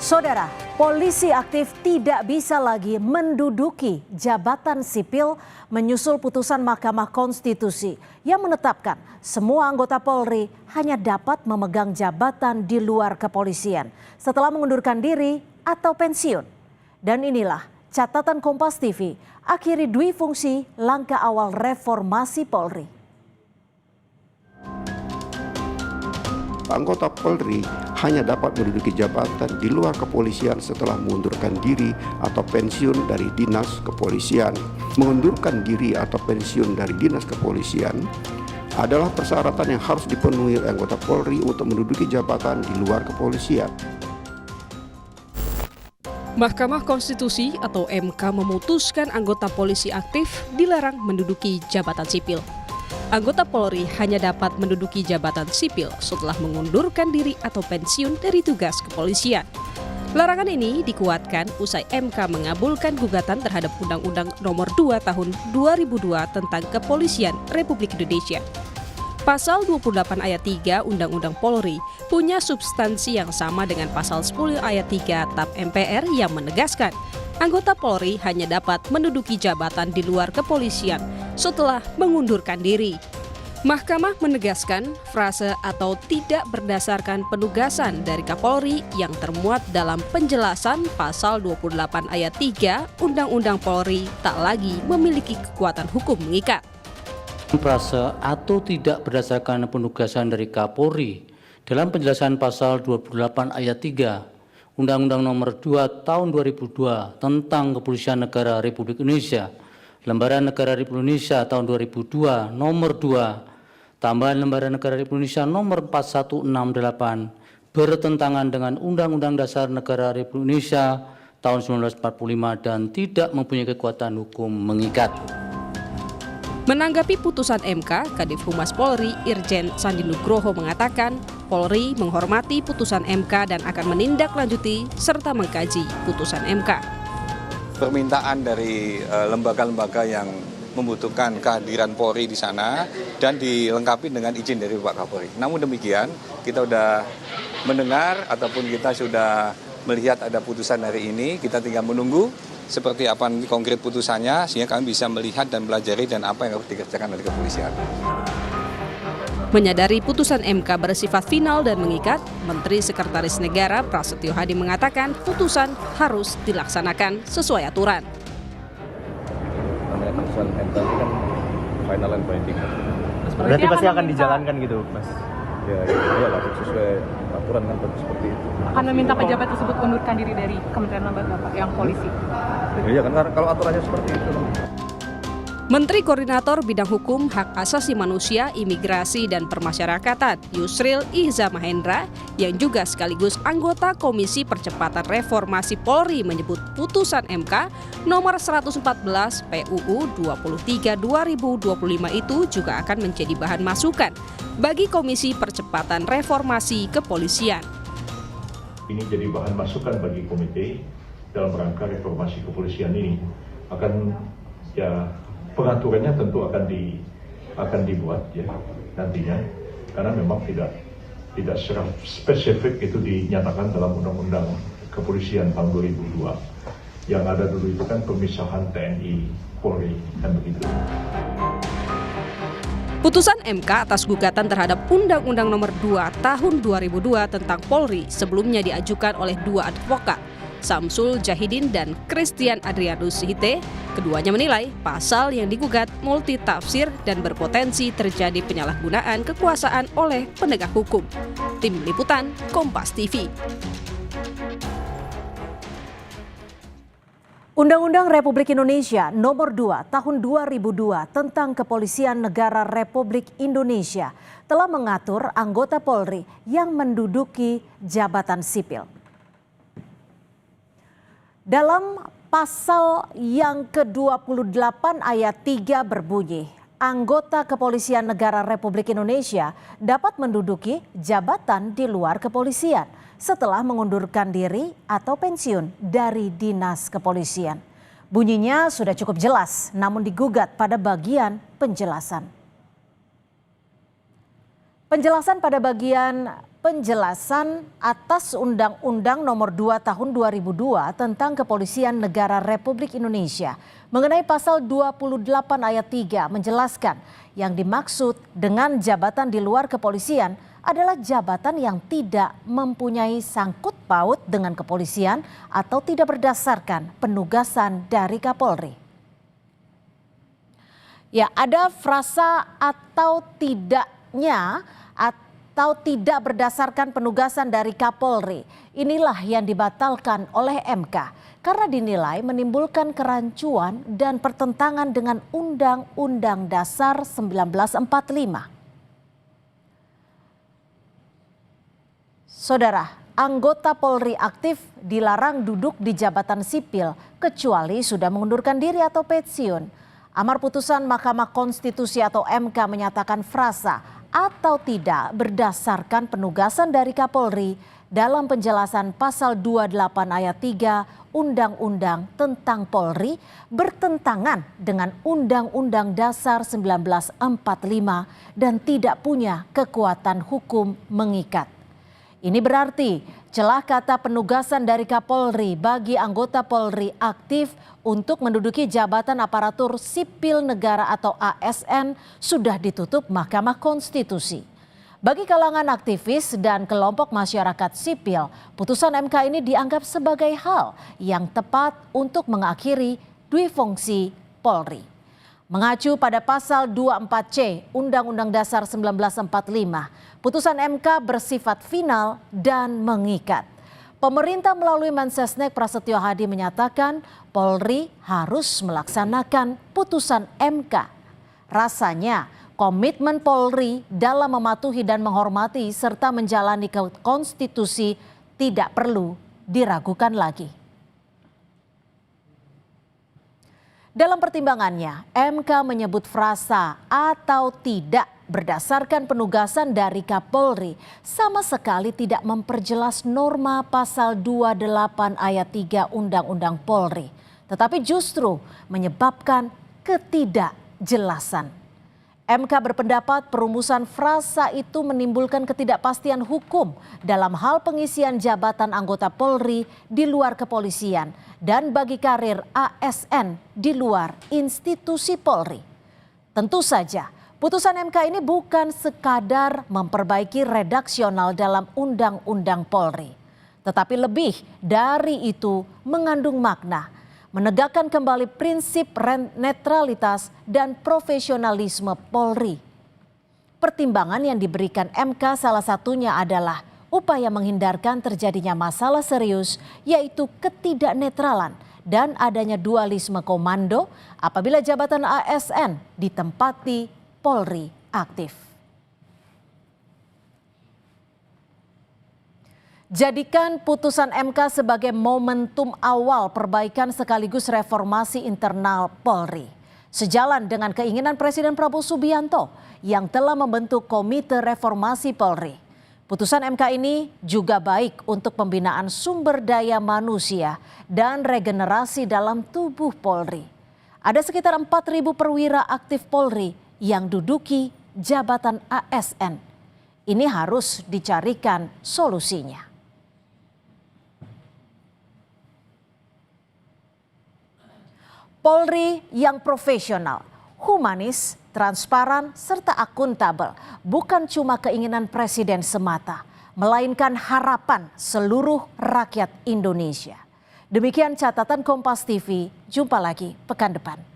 Saudara, polisi aktif tidak bisa lagi menduduki jabatan sipil menyusul putusan Mahkamah Konstitusi yang menetapkan semua anggota Polri hanya dapat memegang jabatan di luar kepolisian setelah mengundurkan diri atau pensiun. Dan inilah catatan Kompas TV, akhiri dui fungsi langkah awal reformasi Polri. Anggota Polri hanya dapat menduduki jabatan di luar kepolisian setelah mengundurkan diri atau pensiun dari dinas kepolisian. Mengundurkan diri atau pensiun dari dinas kepolisian adalah persyaratan yang harus dipenuhi oleh anggota Polri untuk menduduki jabatan di luar kepolisian. Mahkamah Konstitusi atau MK memutuskan anggota polisi aktif dilarang menduduki jabatan sipil. Anggota Polri hanya dapat menduduki jabatan sipil setelah mengundurkan diri atau pensiun dari tugas kepolisian. Larangan ini dikuatkan usai MK mengabulkan gugatan terhadap Undang-Undang Nomor 2 Tahun 2002 tentang Kepolisian Republik Indonesia. Pasal 28 ayat 3 Undang-Undang Polri punya substansi yang sama dengan pasal 10 ayat 3 TAP MPR yang menegaskan anggota Polri hanya dapat menduduki jabatan di luar kepolisian setelah mengundurkan diri. Mahkamah menegaskan frase atau tidak berdasarkan penugasan dari Kapolri yang termuat dalam penjelasan pasal 28 ayat 3 Undang-Undang Polri tak lagi memiliki kekuatan hukum mengikat. Frase atau tidak berdasarkan penugasan dari Kapolri dalam penjelasan pasal 28 ayat 3 Undang-Undang Nomor 2 Tahun 2002 tentang Kepolisian Negara Republik Indonesia, Lembaran Negara Republik Indonesia tahun 2002 Nomor 2, tambahan Lembaran Negara Republik Indonesia Nomor 4168 bertentangan dengan Undang-Undang Dasar Negara Republik Indonesia tahun 1945 dan tidak mempunyai kekuatan hukum mengikat. Menanggapi putusan MK, Kadif Humas Polri Irjen Sandi Nugroho mengatakan Polri menghormati putusan MK dan akan menindaklanjuti serta mengkaji putusan MK. Permintaan dari lembaga-lembaga yang membutuhkan kehadiran Polri di sana dan dilengkapi dengan izin dari Pak Kapolri. Namun demikian, kita sudah mendengar ataupun kita sudah melihat ada putusan hari ini, kita tinggal menunggu seperti apa konkret putusannya sehingga kami bisa melihat dan pelajari dan apa yang harus dikerjakan oleh kepolisian. Menyadari putusan MK bersifat final dan mengikat, Menteri Sekretaris Negara Prasetyo Hadi mengatakan putusan harus dilaksanakan sesuai aturan. Namanya putusan MK ini kan final and binding. Berarti pasti akan dijalankan gitu, Mas? Ya lah, sesuai aturan kan seperti itu. Akan meminta pejabat tersebut mundurkan diri dari kementerian lembaga Pak yang polisi. Iya kan kalau aturannya seperti itu. Menteri Koordinator Bidang Hukum, Hak Asasi Manusia, Imigrasi, dan Permasyarakatan Yusril Ihza Mahendra yang juga sekaligus anggota Komisi Percepatan Reformasi Polri menyebut putusan MK nomor 114 PUU 23 2025 itu juga akan menjadi bahan masukan bagi Komisi Percepatan Reformasi Kepolisian. Ini jadi bahan masukan bagi komite dalam rangka reformasi kepolisian ini. Akan pengaturannya tentu akan dibuat ya nantinya, karena memang tidak secara spesifik itu dinyatakan dalam Undang-Undang Kepolisian tahun 2002. Yang ada dulu itu kan pemisahan TNI Polri kan begitu. Putusan MK atas gugatan terhadap Undang-Undang Nomor 2 Tahun 2002 tentang Polri sebelumnya diajukan oleh dua advokat, Samsul Jahidin dan Christian Adrianus Hite. Keduanya menilai pasal yang digugat multitafsir dan berpotensi terjadi penyalahgunaan kekuasaan oleh penegak hukum. Tim Liputan Kompas TV. Undang-Undang Republik Indonesia Nomor 2 Tahun 2002 tentang Kepolisian Negara Republik Indonesia telah mengatur anggota Polri yang menduduki jabatan sipil. Dalam pasal yang ke-28 ayat 3 berbunyi, anggota Kepolisian Negara Republik Indonesia dapat menduduki jabatan di luar kepolisian setelah mengundurkan diri atau pensiun dari dinas kepolisian. Bunyinya sudah cukup jelas, namun digugat pada bagian penjelasan. Penjelasan pada bagian penjelasan atas Undang-Undang Nomor 2 Tahun 2002 tentang Kepolisian Negara Republik Indonesia mengenai pasal 28 ayat 3 menjelaskan yang dimaksud dengan jabatan di luar kepolisian adalah jabatan yang tidak mempunyai sangkut paut dengan kepolisian atau tidak berdasarkan penugasan dari Kapolri. Ya, ada frasa atau tidaknya atau tidak berdasarkan penugasan dari Kapolri. Inilah yang dibatalkan oleh MK karena dinilai menimbulkan kerancuan dan pertentangan dengan Undang-Undang Dasar 1945. Saudara, anggota Polri aktif dilarang duduk di jabatan sipil kecuali sudah mengundurkan diri atau pensiun. Amar putusan Mahkamah Konstitusi atau MK menyatakan frasa atau tidak berdasarkan penugasan dari Kapolri dalam penjelasan pasal 28 ayat 3 Undang-Undang tentang Polri bertentangan dengan Undang-Undang Dasar 1945 dan tidak punya kekuatan hukum mengikat. Ini berarti celah kata penugasan dari Kapolri bagi anggota Polri aktif untuk menduduki jabatan aparatur sipil negara atau ASN sudah ditutup Mahkamah Konstitusi. Bagi kalangan aktivis dan kelompok masyarakat sipil, putusan MK ini dianggap sebagai hal yang tepat untuk mengakhiri duifungsi Polri. Mengacu pada pasal 24C Undang-Undang Dasar 1945, putusan MK bersifat final dan mengikat. Pemerintah melalui Mensesnek Prasetyo Hadi menyatakan Polri harus melaksanakan putusan MK. Rasanya komitmen Polri dalam mematuhi dan menghormati serta menjalani konstitusi tidak perlu diragukan lagi. Dalam pertimbangannya, MK menyebut frasa atau tidak berdasarkan penugasan dari Kapolri sama sekali tidak memperjelas norma pasal 28 ayat 3 Undang-Undang Polri, tetapi justru menyebabkan ketidakjelasan. MK berpendapat perumusan frasa itu menimbulkan ketidakpastian hukum dalam hal pengisian jabatan anggota Polri di luar kepolisian dan bagi karir ASN di luar institusi Polri. Tentu saja, putusan MK ini bukan sekadar memperbaiki redaksional dalam Undang-Undang Polri, tetapi lebih dari itu mengandung makna menegakkan kembali prinsip netralitas dan profesionalisme Polri. Pertimbangan yang diberikan MK salah satunya adalah upaya menghindarkan terjadinya masalah serius yaitu ketidaknetralan dan adanya dualisme komando apabila jabatan ASN ditempati Polri aktif. Jadikan putusan MK sebagai momentum awal perbaikan sekaligus reformasi internal Polri. Sejalan dengan keinginan Presiden Prabowo Subianto yang telah membentuk Komite Reformasi Polri. Putusan MK ini juga baik untuk pembinaan sumber daya manusia dan regenerasi dalam tubuh Polri. Ada sekitar 4.000 perwira aktif Polri yang duduki jabatan ASN. Ini harus dicarikan solusinya. Polri yang profesional, humanis, transparan, serta akuntabel bukan cuma keinginan Presiden semata, melainkan harapan seluruh rakyat Indonesia. Demikian catatan Kompas TV, jumpa lagi pekan depan.